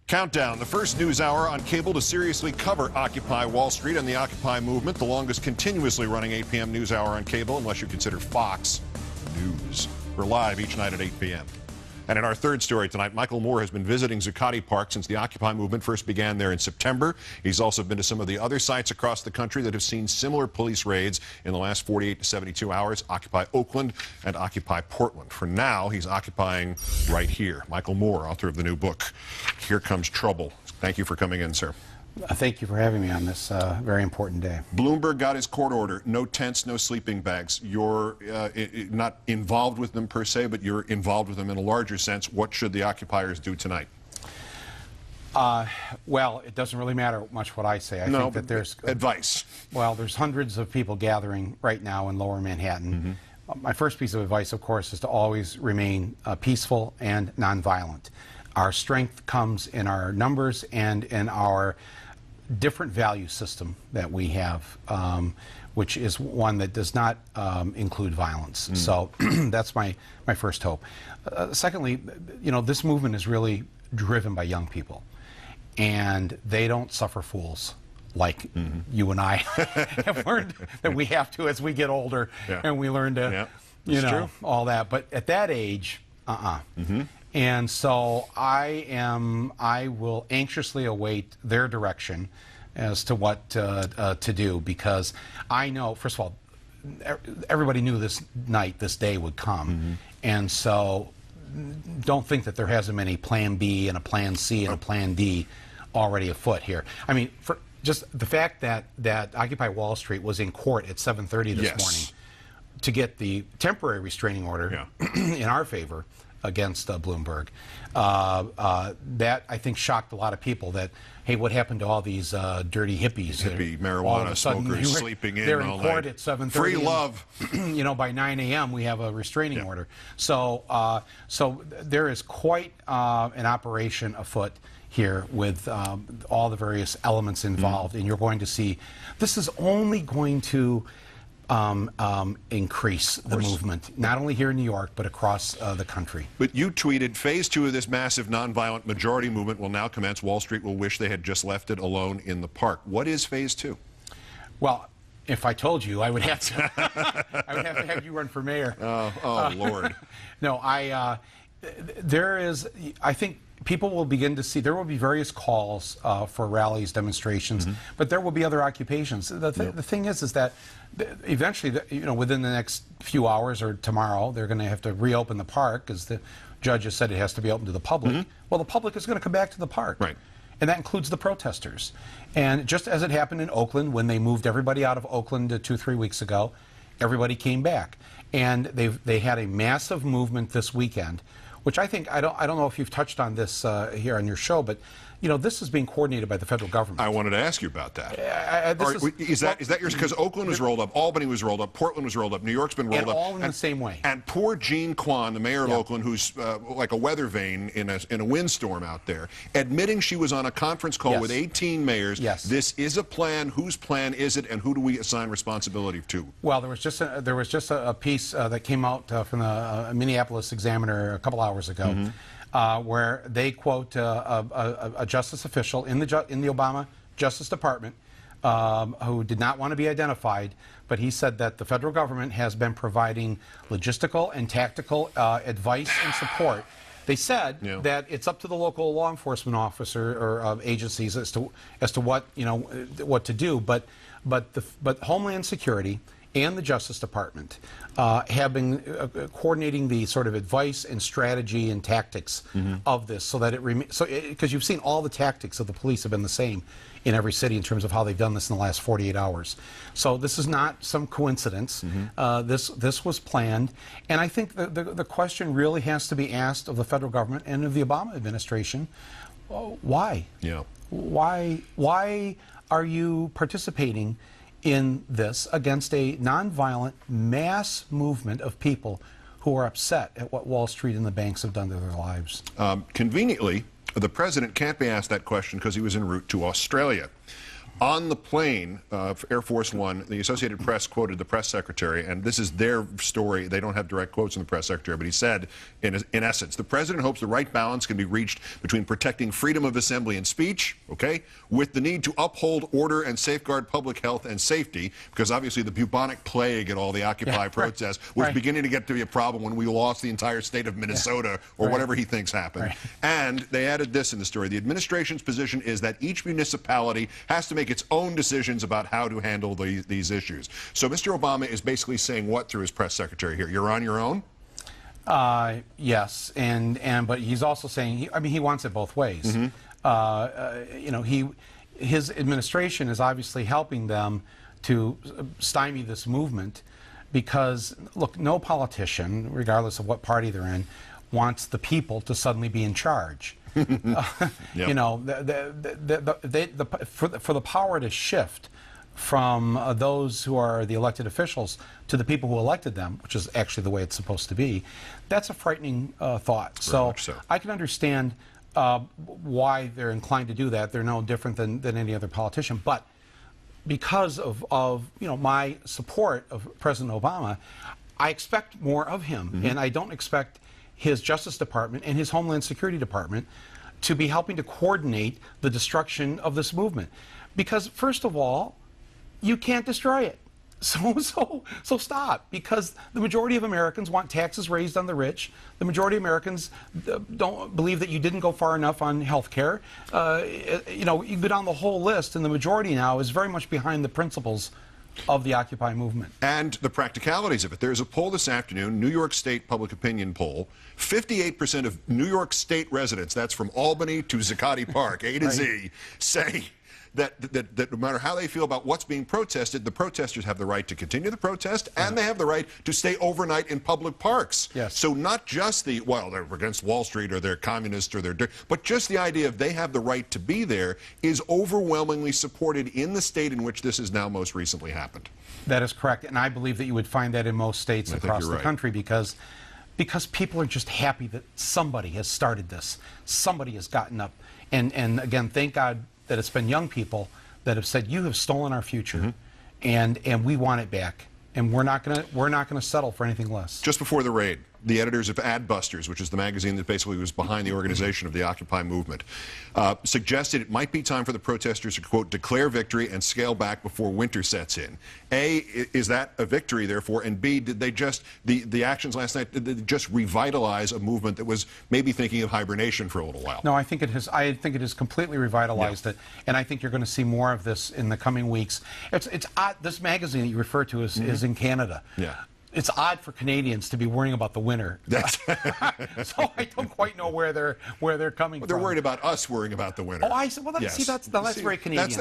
Countdown, the first news hour on cable to seriously cover Occupy Wall Street and the Occupy movement, the longest continuously running 8 p.m. news hour on cable, unless you consider Fox News. We're live each night at 8 p.m. And in our third story tonight, Michael Moore has been visiting Zuccotti Park since the Occupy movement first began there in September. He's also been to some of the other sites across the country that have seen similar police raids in the last 48 to 72 hours, Occupy Oakland and Occupy Portland. For now, he's occupying right here. Michael Moore, author of the new book, Here Comes Trouble. Thank you for coming in, sir. Thank you for having me on this very important day. Bloomberg got his court order. No tents, no sleeping bags. You're not involved with them per se, but you're involved with them in a larger sense. What should the occupiers do tonight? Well, it doesn't really matter much what I say. I think that there's advice. Well, there's hundreds of people gathering right now in Lower Manhattan. My first piece of advice, of course, is to always remain peaceful and nonviolent. Our strength comes in our numbers and in our different value system that we have, which is one that does not include violence. So that's my first hope. Secondly, you know, this movement is really driven by young people, and they don't suffer fools like you and I have learned that we have to as we get older, and we learn to, you know, all that. But at that age, And so I will anxiously await their direction as to what to do, because I know, first of all, everybody knew this day would come. And so don't think that there hasn't been a plan B and a plan C and a plan D already afoot here. I mean, for just the fact that Occupy Wall Street was in court at 7:30 this morning to get the temporary restraining order in our favor against Bloomberg, that I think shocked a lot of people. That, hey, what happened to all these dirty hippies? Marijuana smokers sleeping in they're all in court night. at 7:30. Free love. You know, by 9 a.m. we have a restraining order. So, so there is quite an operation afoot here with all the various elements involved, and you're going to see this is only going to increase the movement, not only here in New York, but across the country. But you tweeted, phase 2 of this massive nonviolent majority movement will now commence. Wall Street will wish they had just left it alone in the park. What is phase 2? Well, if I told you, I would have to, I would have to have you run for mayor. Oh, Lord. No, there is, I think people will begin to see, there will be various calls for rallies, demonstrations, but there will be other occupations. The thing is that eventually, you know, within the next few hours or tomorrow, they're going to have to reopen the park, because the judge has said it has to be open to the public. Well, the public is going to come back to the park. Right. And that includes the protesters. And just as it happened in Oakland, when they moved everybody out of Oakland 2-3 weeks ago, everybody came back. And they had a massive movement this weekend, which I think, I don't know if you've touched on this here on your show, but you know, this is being coordinated by the federal government. I wanted to ask you about that. Is that yours? Because Oakland was rolled up, Albany was rolled up, Portland was rolled up, New York's been rolled up. All in the same way. And poor Jean Quan, the mayor of Oakland, who's like a weather vane in a windstorm out there, admitting she was on a conference call with 18 mayors. This is a plan. Whose plan is it, and who do we assign responsibility to? Well, there was just a piece that came out from the Minneapolis Examiner a couple hours ago. Where they quote a justice official in the Obama Justice Department who did not want to be identified, but he said that the federal government has been providing logistical and tactical advice and support. They said that it's up to the local law enforcement officer or agencies as to what what to do, but Homeland Security and the Justice Department have been coordinating the sort of advice and strategy and tactics of this, so that because you've seen all the tactics of the police have been the same in every city in terms of how they've done this in the last 48 hours. So this is not some coincidence. This was planned, and I think the question really has to be asked of the federal government and of the Obama administration: why? Why are you participating in this against a nonviolent mass movement of people who are upset at what Wall Street and the banks have done to their lives? Conveniently, the president can't be asked that question because he was en route to Australia. On the plane, Air Force One, the Associated Press quoted the press secretary, and this is their story. They don't have direct quotes from the press secretary, but he said, in essence, the president hopes the right balance can be reached between protecting freedom of assembly and speech, okay, with the need to uphold order and safeguard public health and safety, because obviously the bubonic plague and all the Occupy protests was beginning to get to be a problem when we lost the entire state of Minnesota or whatever he thinks happened. And they added this in the story. The administration's position is that each municipality has to make its own decisions about how to handle these issues. So Mr. Obama is basically saying what through his press secretary here? You're on your own? Yes, but he's also saying, I mean, he wants it both ways. You know, his administration is obviously helping them to stymie this movement because, look, no politician, regardless of what party they're in, wants the people to suddenly be in charge. You know, for the power to shift from those who are the elected officials to the people who elected them, which is actually the way it's supposed to be, that's a frightening thought. So I can understand why they're inclined to do that. They're no different than any other politician. But because of you know, my support of President Obama, I expect more of him, and I don't expect his Justice Department and his Homeland Security Department to be helping to coordinate the destruction of this movement. Because, first of all, you can't destroy it. So stop, because the majority of Americans want taxes raised on the rich. The majority of Americans don't believe that you didn't go far enough on health care. You know, you go down the whole list, and the majority now is very much behind the principles of the Occupy movement. And the practicalities of it. There's a poll this afternoon, New York State public opinion poll. 58% of New York State residents, that's from Albany to Zuccotti Park, A to Z, say that no matter how they feel about what's being protested, the protesters have the right to continue the protest, and they have the right to stay overnight in public parks. So not just well, they're against Wall Street or they're communist or but just the idea of they have the right to be there is overwhelmingly supported in the state in which this has now most recently happened. That is correct, and I believe that you would find that in most states across the country because people are just happy that somebody has started this. Somebody has gotten up. And again, thank God that it's been young people that have said, you have stolen our future, and we want it back. And we're not gonna settle for anything less. Just before the raid, the editors of Adbusters, which is the magazine that basically was behind the organization of the Occupy movement, suggested it might be time for the protesters to, quote, declare victory and scale back before winter sets in. A, is that a victory, therefore? And B, did they just, the actions last night, did they just revitalize a movement that was maybe thinking of hibernation for a little while? No, I think it has completely revitalized it, and I think you're going to see more of this in the coming weeks. It's odd, this magazine that you refer to is in Canada. It's odd for Canadians to be worrying about the winter. So I don't quite know where they're coming from. They're worried about us worrying about the winter. Oh, I see. Well, see, that's very Canadian.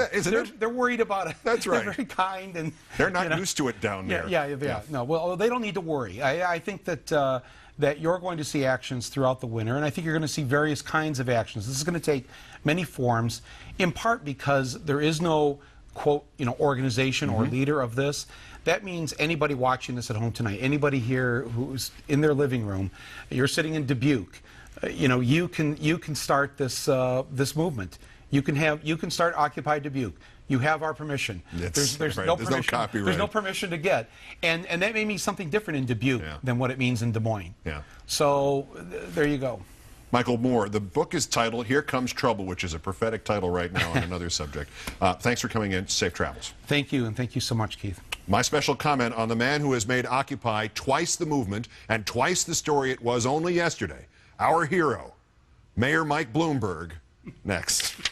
They're worried about it. That's right. They're very kind, and they're not used to it down there. Yeah. No, well, they don't need to worry. I think that that you're going to see actions throughout the winter, and I think you're going to see various kinds of actions. This is going to take many forms, in part because there is no, quote, organization or leader of this. That means anybody watching this at home tonight, anybody here who's in their living room, you're sitting in Dubuque, you can start this this movement. You can start Occupy Dubuque. You have our permission. There's no copyright. There's no permission to get, and that may mean something different in Dubuque than what it means in Des Moines. So there you go. Michael Moore, the book is titled Here Comes Trouble, which is a prophetic title right now on another subject. Thanks for coming in. Safe travels. Thank you, and thank you so much, Keith. My special comment on the man who has made Occupy twice the movement and twice the story it was only yesterday. Our hero, Mayor Mike Bloomberg, next.